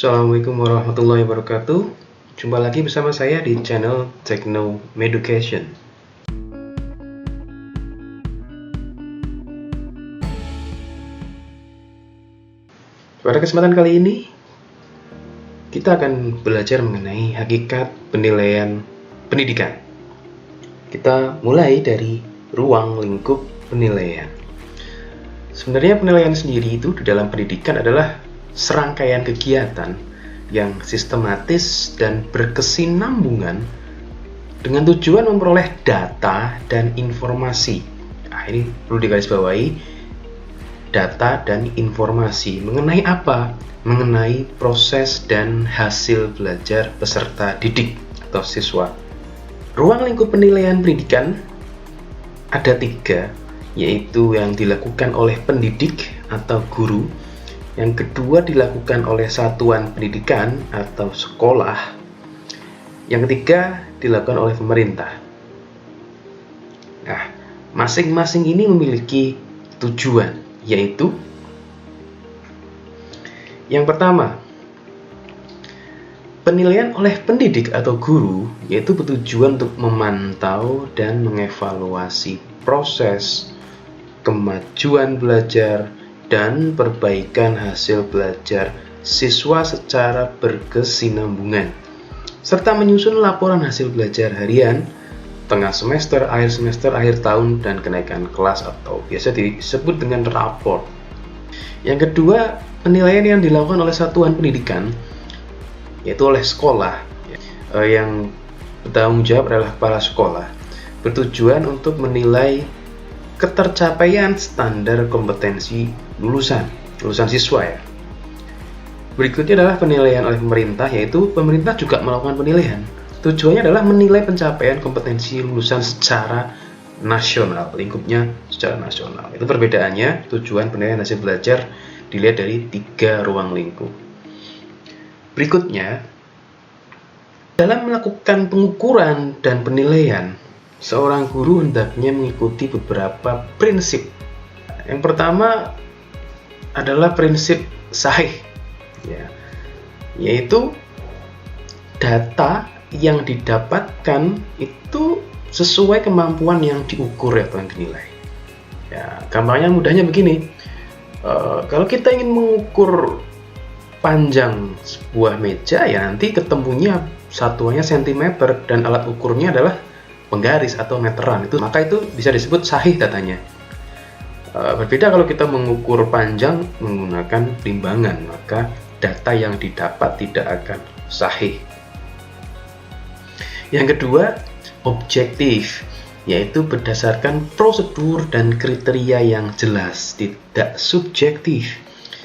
Assalamualaikum warahmatullahi wabarakatuh. Jumpa lagi bersama saya di channel Techno Meducation. Pada kesempatan kali ini kita akan belajar mengenai hakikat penilaian pendidikan. Kita mulai dari ruang lingkup penilaian. Sebenarnya penilaian sendiri itu di dalam pendidikan adalah serangkaian kegiatan yang sistematis dan berkesinambungan dengan tujuan memperoleh data dan informasi. Nah, ini perlu digarisbawahi, data dan informasi mengenai apa? Mengenai proses dan hasil belajar peserta didik atau siswa. Ruang lingkup penilaian pendidikan ada 3, yaitu yang dilakukan oleh pendidik atau guru, yang kedua dilakukan oleh satuan pendidikan atau sekolah, yang ketiga dilakukan oleh pemerintah. Nah, masing-masing ini memiliki tujuan, yaitu yang pertama, penilaian oleh pendidik atau guru, yaitu bertujuan untuk memantau dan mengevaluasi proses, kemajuan belajar, dan perbaikan hasil belajar siswa secara berkesinambungan, serta menyusun laporan hasil belajar harian, tengah semester, akhir tahun, dan kenaikan kelas atau biasa disebut dengan rapor. Yang kedua, penilaian yang dilakukan oleh satuan pendidikan, yaitu oleh sekolah, yang bertanggung jawab adalah kepala sekolah, bertujuan untuk menilai ketercapaian standar kompetensi lulusan siswa ya. Berikutnya adalah penilaian oleh pemerintah, yaitu pemerintah juga melakukan penilaian. Tujuannya adalah menilai pencapaian kompetensi lulusan secara nasional, lingkupnya secara nasional. Itu perbedaannya, tujuan penilaian hasil belajar dilihat dari 3 ruang lingkup. Berikutnya, dalam melakukan pengukuran dan penilaian, seorang guru hendaknya mengikuti beberapa prinsip. Yang pertama adalah prinsip sahih, yaitu data yang didapatkan itu sesuai kemampuan yang diukur atau yang dinilai. Gampangnya mudahnya begini, kalau kita ingin mengukur panjang sebuah meja, ya nanti ketemunya satuannya cm dan alat ukurnya adalah penggaris atau meteran, maka itu bisa disebut sahih datanya. Berbeda kalau kita mengukur panjang menggunakan timbangan, maka data yang didapat tidak akan sahih. Yang kedua, objektif, yaitu berdasarkan prosedur dan kriteria yang jelas, tidak subjektif.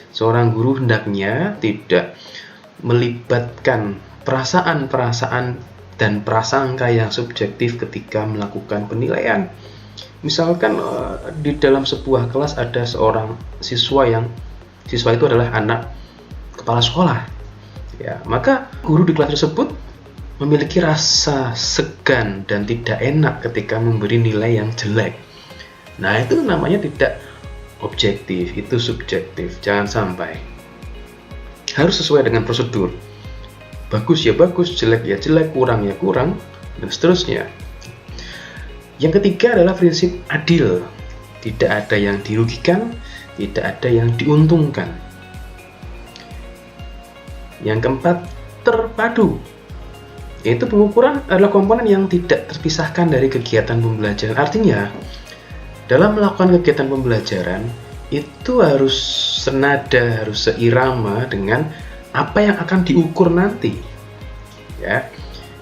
Seorang guru hendaknya tidak melibatkan perasaan-perasaan dan prasangka yang subjektif ketika melakukan penilaian. Misalkan di dalam sebuah kelas ada seorang siswa itu adalah anak kepala sekolah, maka guru di kelas tersebut memiliki rasa segan dan tidak enak ketika memberi nilai yang jelek. Nah, itu namanya tidak objektif, itu subjektif. Jangan sampai. Harus sesuai dengan prosedur. Bagus ya bagus, jelek ya jelek, kurang ya kurang, dan seterusnya. Yang ketiga adalah prinsip adil. Tidak ada yang dirugikan, tidak ada yang diuntungkan. Yang keempat, terpadu. Yaitu pengukuran adalah komponen yang tidak terpisahkan dari kegiatan pembelajaran. Artinya, dalam melakukan kegiatan pembelajaran, itu harus senada, harus seirama dengan apa yang akan diukur nanti.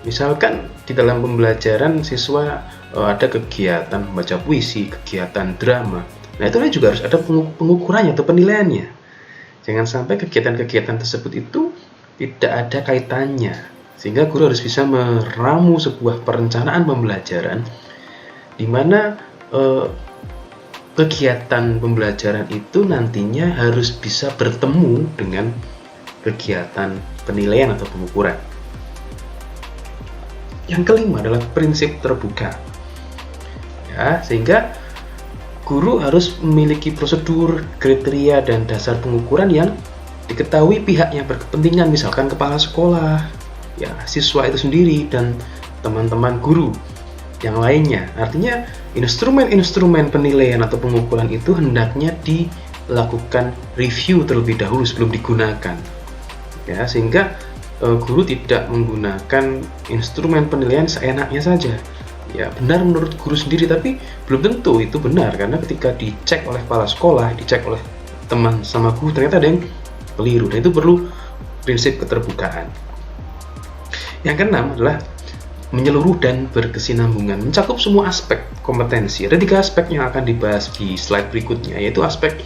Misalkan di dalam pembelajaran siswa ada kegiatan membaca puisi, kegiatan drama. Nah, itu juga harus ada pengukurannya atau penilaiannya. Jangan sampai kegiatan-kegiatan tersebut itu tidak ada kaitannya. Sehingga guru harus bisa meramu sebuah perencanaan pembelajaran di mana kegiatan pembelajaran itu nantinya harus bisa bertemu dengan kegiatan penilaian atau pengukuran. Yang kelima adalah prinsip terbuka, sehingga guru harus memiliki prosedur, kriteria, dan dasar pengukuran yang diketahui pihak yang berkepentingan, misalkan kepala sekolah, ya siswa itu sendiri, dan teman-teman guru yang lainnya. Artinya instrumen-instrumen penilaian atau pengukuran itu hendaknya dilakukan review terlebih dahulu sebelum digunakan, ya, sehingga guru tidak menggunakan instrumen penilaian seenaknya saja. Ya, benar menurut guru sendiri, tapi belum tentu itu benar, karena ketika dicek oleh kepala sekolah, dicek oleh teman sama guru, ternyata ada yang keliru, dan itu perlu prinsip keterbukaan. Yang keenam adalah menyeluruh dan berkesinambungan, mencakup semua aspek kompetensi. Ada 3 aspek yang akan dibahas di slide berikutnya, yaitu aspek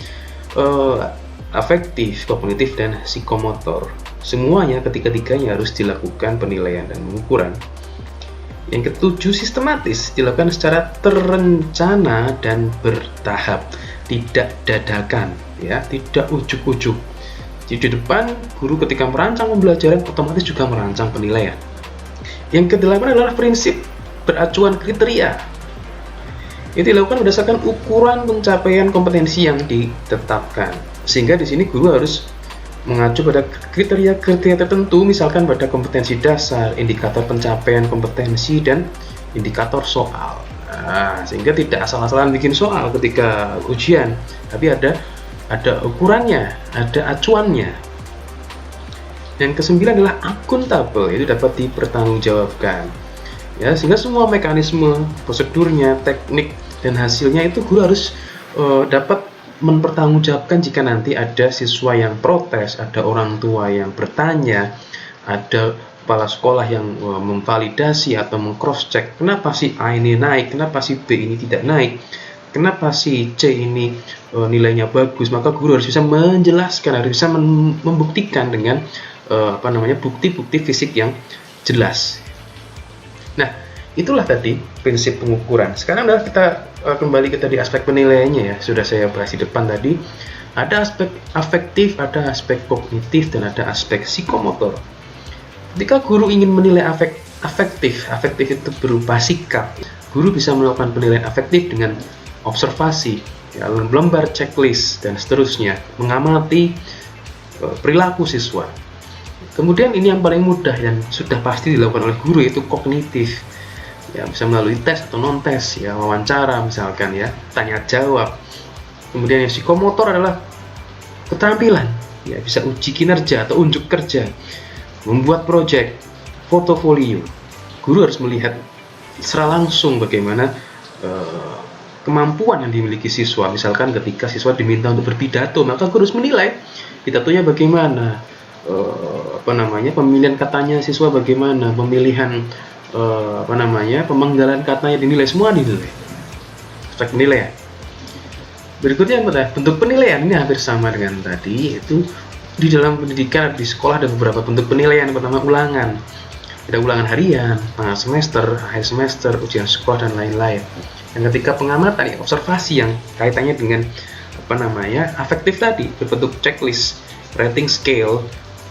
afektif, kognitif, dan psikomotor. Semuanya ketiga-tiganya harus dilakukan penilaian dan pengukuran. Yang ketujuh, sistematis, dilakukan secara terencana dan bertahap, tidak dadakan, ya, tidak ujuk-ujuk. Jadi di depan, guru ketika merancang pembelajaran otomatis juga merancang penilaian. Yang kedelapan adalah prinsip beracuan kriteria. Itu dilakukan berdasarkan ukuran pencapaian kompetensi yang ditetapkan. Sehingga di sini guru harus mengacu pada kriteria-kriteria tertentu, misalkan pada kompetensi dasar, indikator pencapaian kompetensi, dan indikator soal. Nah, sehingga tidak asal-asalan bikin soal ketika ujian, tapi ada ukurannya, ada acuannya. Yang kesembilan adalah akuntabel, itu dapat dipertanggungjawabkan. Ya, sehingga semua mekanisme, prosedurnya, teknik, dan hasilnya itu guru harus dapat mempertanggungjawabkan jika nanti ada siswa yang protes, ada orang tua yang bertanya, ada kepala sekolah yang memvalidasi atau meng-cross-check, kenapa si A ini naik, kenapa si B ini tidak naik, kenapa si C ini nilainya bagus, maka guru harus bisa menjelaskan, harus bisa membuktikan dengan bukti-bukti fisik yang jelas. Nah, itulah tadi prinsip pengukuran. Sekarang adalah kita kembali kita di aspek penilaiannya, ya. Sudah saya bahas di depan tadi. Ada aspek afektif, ada aspek kognitif, dan ada aspek psikomotor. Ketika guru ingin menilai afektif itu berupa sikap. Guru bisa melakukan penilaian afektif dengan observasi, ya, lembar checklist, dan seterusnya, mengamati perilaku siswa. Kemudian ini yang paling mudah dan sudah pasti dilakukan oleh guru, yaitu kognitif. Ya, bisa melalui tes atau non tes, ya, wawancara misalkan, ya, tanya jawab. Kemudian yang psikomotor adalah keterampilan, ya, bisa uji kinerja atau unjuk kerja, membuat proyek, portofolio. Guru harus melihat secara langsung bagaimana kemampuan yang dimiliki siswa. Misalkan ketika siswa diminta untuk berpidato, maka guru harus menilai pidatonya bagaimana, pemilihan katanya siswa bagaimana, pemilihan pemenggalan katanya dinilai, semua dinilai. Aspek penilaian. Berikutnya adalah bentuk penilaian. Ini hampir sama dengan tadi, yaitu di dalam pendidikan di sekolah ada beberapa bentuk penilaian. Pertama, ulangan. Ada ulangan harian, tengah semester, akhir semester, ujian sekolah, dan lain-lain. Dan ketika pengamatan, observasi yang kaitannya dengan afektif tadi, berbentuk checklist, rating scale,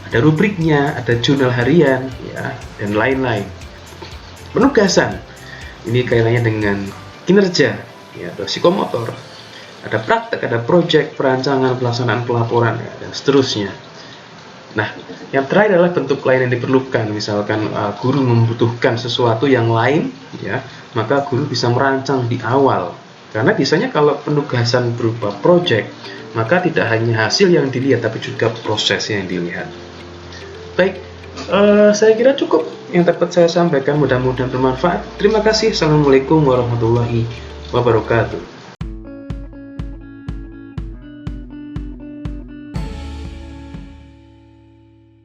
ada rubriknya, ada jurnal harian, ya, dan lain-lain. Penugasan, ini kaitannya dengan kinerja, ya, ada psikomotor, ada praktek, ada proyek, perancangan, pelaksanaan pelaporan, ya, dan seterusnya. Nah, yang terakhir adalah bentuk lain yang diperlukan. Misalkan guru membutuhkan sesuatu yang lain, ya, maka guru bisa merancang di awal. Karena biasanya kalau penugasan berupa proyek, maka tidak hanya hasil yang dilihat, tapi juga prosesnya yang dilihat. Baik, saya kira cukup yang dapat saya sampaikan, mudah-mudahan bermanfaat. Terima kasih. Assalamualaikum warahmatullahi wabarakatuh.